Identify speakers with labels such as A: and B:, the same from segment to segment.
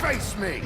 A: Face me!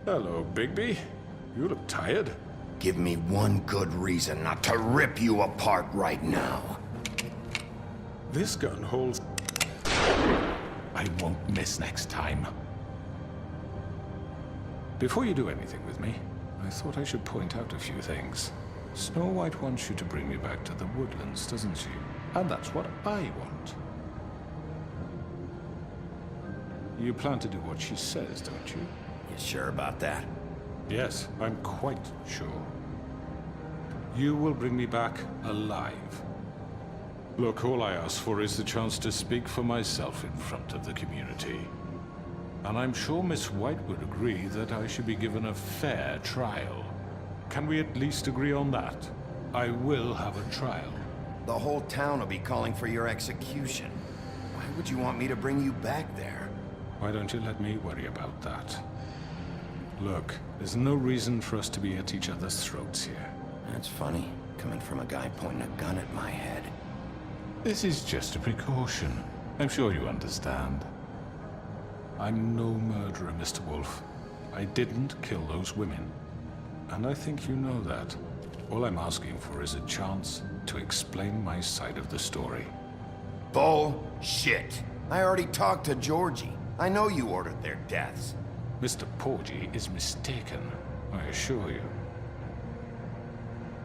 B: Hello, Bigby. You look tired.
A: give me one good reason not to rip you apart right now.
B: This gun holds...
C: I won't miss next time. Before you do anything with me, I thought I should point out a few things. Snow White wants you to bring me back to the woodlands, doesn't she? And that's what I want. You plan to do what she says, don't you?
A: You sure about that?
C: Yes, I'm quite sure. You will bring me back alive. Look, all I ask for is the chance to speak for myself in front of the community. And I'm sure Miss White would agree that I should be given a fair trial. Can we at least agree on that? I will have a trial.
A: The whole town will be calling for your execution. Why would you want me to bring you back there?
C: Why don't you let me worry about that? Look, there's no reason for us to be at each other's throats here.
A: That's funny, coming from a guy pointing a gun at my head.
C: This is just a precaution. I'm sure you understand. I'm no murderer, Mr. Wolf. I didn't kill those women. And I think you know that. All I'm asking for is a chance to explain my side of the story.
A: Bullshit. I already talked to Georgie. I know you ordered their deaths.
C: Mr. Porgy is mistaken, I assure you.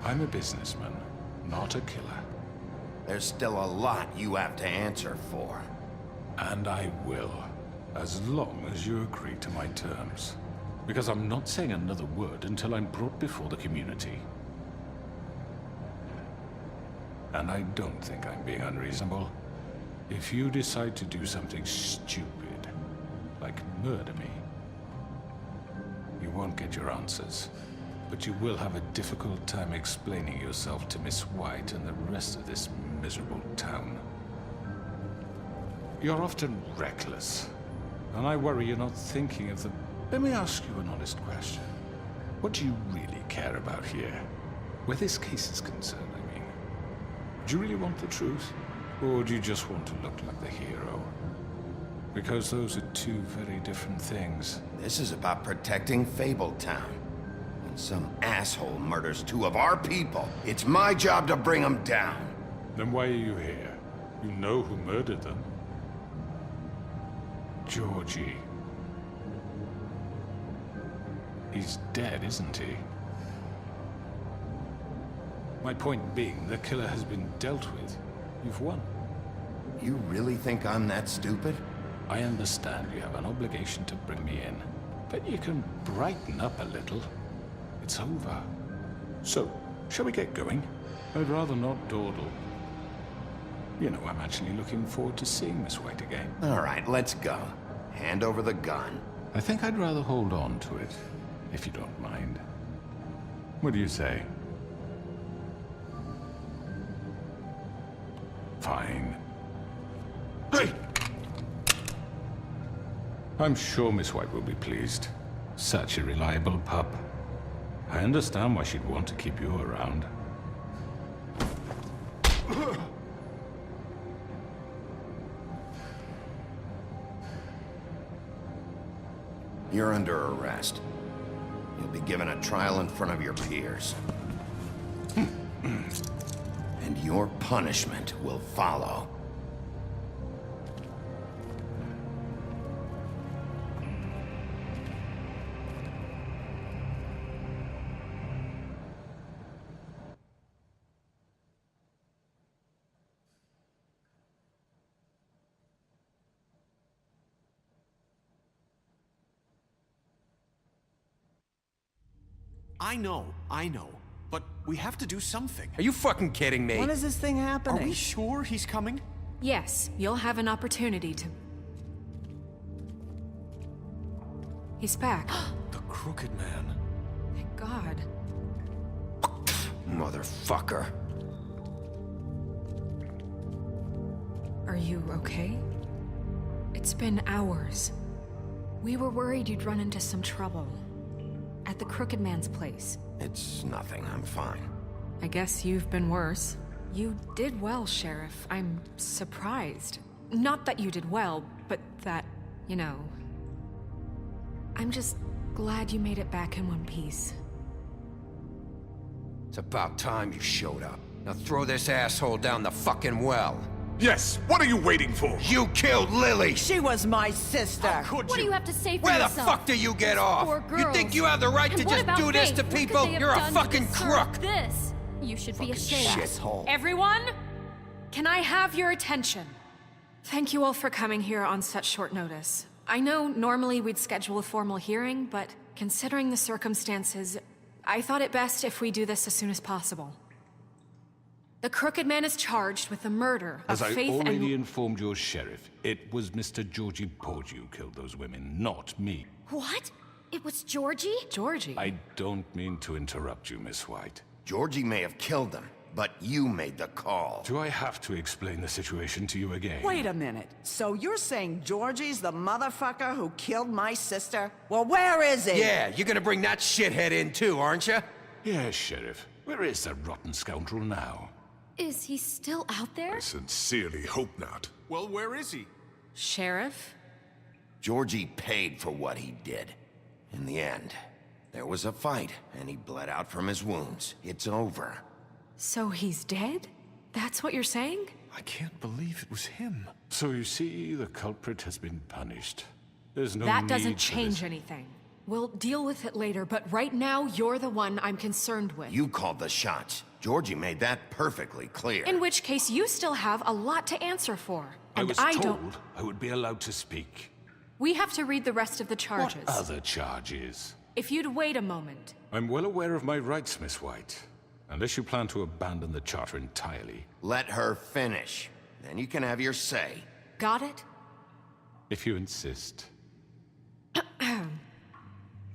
C: I'm a businessman, not a killer.
A: There's still a lot you have to answer for.
C: And I will, as long as you agree to my terms. Because I'm not saying another word until I'm brought before the community. And I don't think I'm being unreasonable. If you decide to do something stupid, like murder me, you won't get your answers. But you will have a difficult time explaining yourself to Miss White and the rest of this miserable town. You're often reckless, and I worry you're not thinking of the... Let me ask you an honest question. What do you really care about here? Where this case is concerned, I mean. Do you really want the truth? Or do you just want to look like the hero? Because those are two very different things.
A: This is about protecting Fabletown. When some asshole murders two of our people, it's my job to bring them down.
C: Then why are you here? You know who murdered them. Georgie. He's dead, isn't he? My point being, the killer has been dealt with. You've won.
A: You really think I'm that stupid?
C: I understand you have an obligation to bring me in, but you can brighten up a little. It's over. So, shall we get going? I'd rather not dawdle. You know, I'm actually looking forward to seeing Miss White again.
A: All right, let's go. Hand over the gun.
C: I think I'd rather hold on to it, if you don't mind. What do you say? Fine. Hey! I'm sure Miss White will be pleased. Such a reliable pup. I understand why she'd want to keep you around.
A: You're under arrest. You'll be given a trial in front of your peers. And your punishment will follow.
D: I know. But we have to do something.
E: Are you fucking kidding me?
F: When is this thing
D: Are
F: happening?
D: we sure he's coming?
G: Yes, you'll have an opportunity to... He's back.
D: The Crooked Man.
G: Thank God.
A: Motherfucker.
G: Are you okay? It's been hours. We were worried you'd run into some trouble. At the Crooked Man's place.
A: It's nothing, I'm fine.
G: I guess you've been worse. You did well, Sheriff. I'm surprised. Not that you did well, but that, you know... I'm just glad you made it back in one piece.
A: It's about time you showed up. Now throw this asshole down the fucking well.
E: Yes, what are you waiting for?
A: You killed Lily!
F: She was my sister.
D: Could
H: What do
D: you?
H: you have to say for
A: Where the
H: yourself?
A: fuck do you get off?
H: Poor
A: You think
H: girls.
A: you have the right
H: And
A: to
H: what
A: just
H: about
A: do this
H: Faith?
A: to
H: What could
A: people?
H: they have
A: You're a
H: done to
A: fucking
H: deserve
A: crook!
H: This. You should be ashamed.
A: Shithole.
G: Everyone, can I have your attention? Thank you all for coming here on such short notice. I know normally we'd schedule a formal hearing, but considering the circumstances, I thought it best if we do this as soon as possible. The Crooked Man is charged with the murder of
C: As I
G: Faith
C: already
G: and...
C: informed your sheriff, it was Mr. Georgie Porgy who killed those women, not me.
H: What? It was Georgie?
G: Georgie.
C: I don't mean to interrupt you, Miss White.
A: Georgie may have killed them, but you made the call.
C: Do I have to explain the situation to you again?
F: Wait a minute. So you're saying Georgie's the motherfucker who killed my sister? Well, where is he?
A: Yeah, you're gonna bring that shithead in too, aren't you?
C: Yes, Sheriff. Where is that rotten scoundrel now?
H: Is he still out there?
E: I sincerely hope not.
D: Well, where is he?
G: Sheriff?
A: Georgie paid for what he did. In the end, there was a fight, and he bled out from his wounds. It's over.
G: So he's dead? That's what you're saying?
D: I can't believe it was him.
C: So you see, the culprit has been punished. There's no
G: That
C: need
G: doesn't
C: for
G: change
C: this.
G: anything. We'll deal with it later, but right now, you're the one I'm concerned with.
A: You called the shots. Georgie made that perfectly clear.
G: In which case, you still have a lot to answer for.
C: I
G: And
C: was
G: I
C: told
G: don't...
C: I would be allowed to speak.
G: We have to read the rest of the charges.
C: What other charges?
G: If you'd wait a moment.
C: I'm well aware of my rights, Miss White. Unless you plan to abandon the charter entirely.
A: Let her finish. Then you can have your say.
G: Got it?
C: If you insist.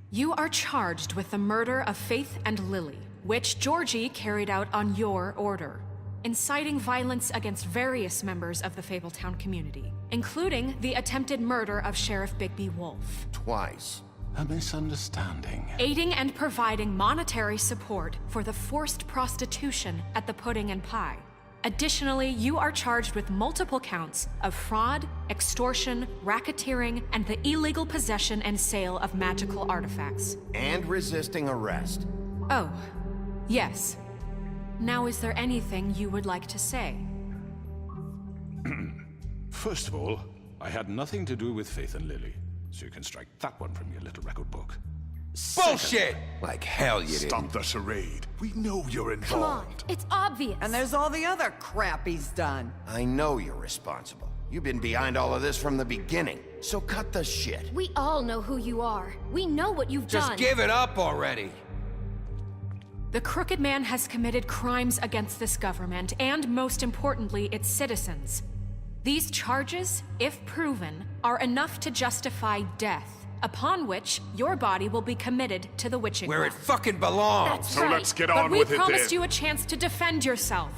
G: You are charged with the murder of Faith and Lily, which Georgie carried out on your order, inciting violence against various members of the Fabletown community, including the attempted murder of Sheriff Bigby Wolf.
A: Twice.
C: A misunderstanding.
G: Aiding and providing monetary support for the forced prostitution at the Pudding and Pie. Additionally, you are charged with multiple counts of fraud, extortion, racketeering, and the illegal possession and sale of magical artifacts.
A: And resisting arrest.
G: Oh, yes. Now, is there anything you would like to say?
C: First of all, I had nothing to do with Faith and Lily, so you can strike that one from your little record book.
A: Bullshit! Like hell you didn't.
E: Stop the charade. We know you're
H: Come on.
E: involved.
H: It's obvious.
F: And there's all the other crap he's done.
A: I know you're responsible. You've been behind all of this from the beginning. So cut the shit.
H: We all know who you are. We know what you've
A: Just
H: done.
A: give it up already.
G: The Crooked Man has committed crimes against this government and, most importantly, its citizens. These charges, if proven, are enough to justify death, upon which your body will be committed to the witching
A: Where it
G: well.
A: fucking belongs.
H: That's
E: So
H: right.
E: let's get
G: But
E: on
G: we
E: with it
G: promised
E: then.
G: you a chance to defend yourself,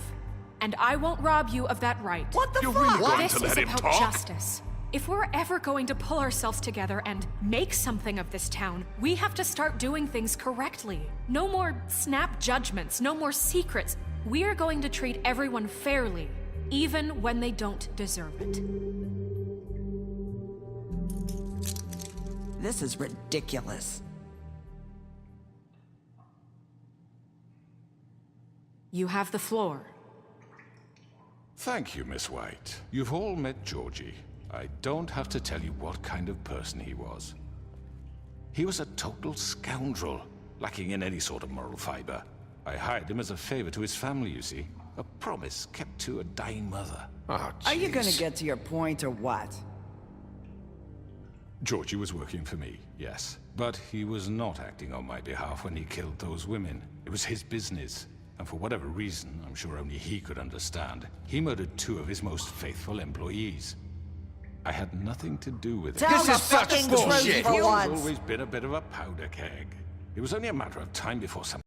G: and I won't rob you of that right.
F: What the
E: You're
F: fuck?
E: really going
G: This
E: to let
G: is
E: him
G: about
E: talk?
G: justice. If we're ever going to pull ourselves together and make something of this town, we have to start doing things correctly. No more snap judgments, no more secrets. We are going to treat everyone fairly, even when they don't deserve it.
F: This is ridiculous.
G: You have the floor.
C: Thank you, Miss White. You've all met Georgie. I don't have to tell you what kind of person he was. He was a total scoundrel, lacking in any sort of moral fiber. I hired him as a favor to his family, you see. A promise kept to a dying mother.
A: Oh,
F: Are you gonna
A: jeez.
F: get to your point or what?
C: Georgie was working for me, yes. But he was not acting on my behalf when he killed those women. It was his business. And for whatever reason, I'm sure only he could understand, he murdered 2 of his most faithful employees. I had nothing to do with it.
F: Tell
A: This
F: the
A: is such
F: fucking
A: bullshit.
F: truth for
C: He's
F: once.
C: always been a bit of a powder keg. It was only a matter of time before some